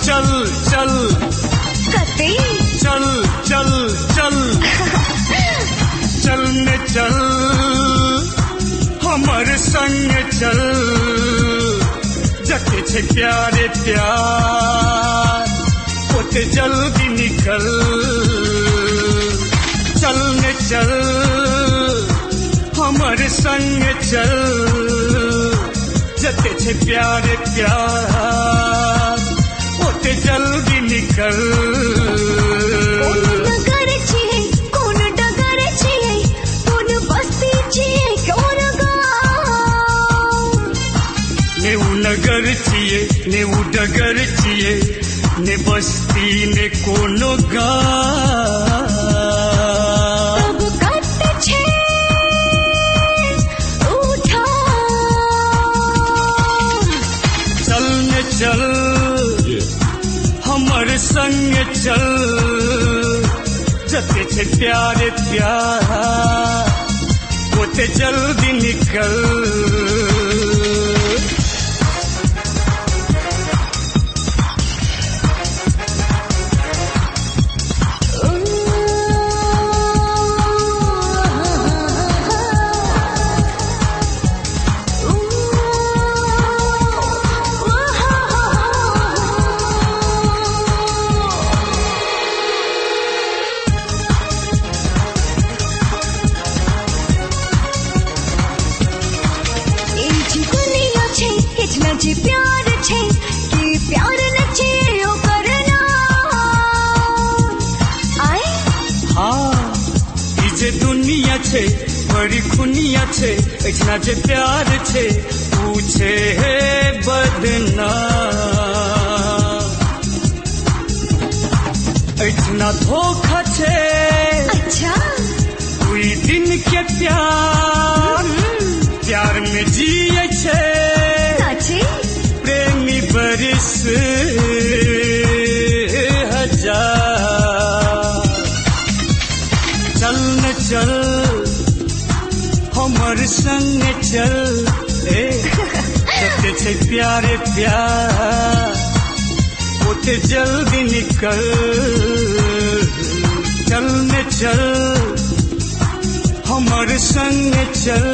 चल चल कते चल चल चल चलने चल हमारे संग चल जते छे प्यारे प्यार ओते जल्दी निकल चलने चल हमारे संग चल जते छे प्यारे प्यार ओते जल्दी निकल नगर चाहिए ने वो डगर चाहिए ने बस्ती ने कोनो गाँव चल ने चल हमारे संग चल जते छे प्यारे प्यार ओते जल्दी निकल जी प्यार छे कि प्यार नचे ओ करना आए हाँ ई जे दुनिया छे बड़ी खुनिया छे इतना जे प्यार छे पूछे है बदना इतना धोखा छे अच्छा कोई दिन के प्यार प्यार में जिए छे प्रेमी बरिस हजार चल न चल हमर संग चल जते छे प्यारे प्यार ओते जल्दी निकल चल न चल हमर संग चल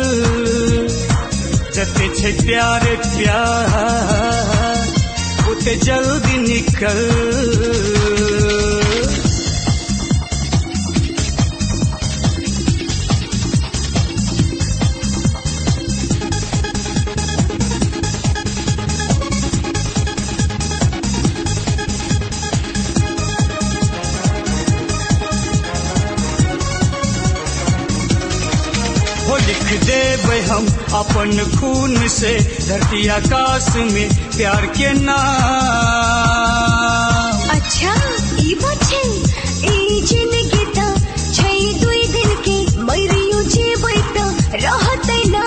जते छे प्यारे प्यार ओते जल्दी निकल लिख देबै हम अपन खून से धरती आकाश में प्यार के नाम अच्छा ई बात छे ई जिंदगी त छै दुई दिन के मरियो जेबै त रहतै ना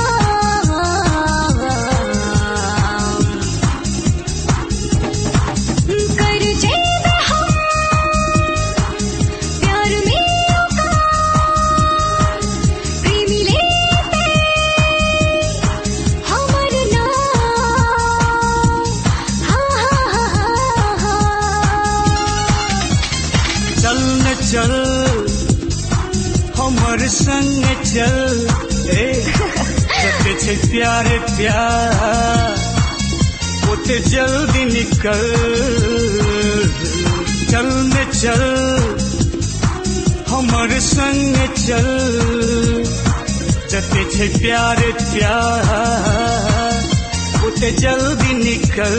कर जेबै हम प्यार में प्रेमी लेते हमर नाम चल न चल हमर संग चल जते छे प्यारे प्यार ओते जल्दी निकल चल न चल हमर संग चल जते छे प्यारे प्यार ओते जल्दी निकल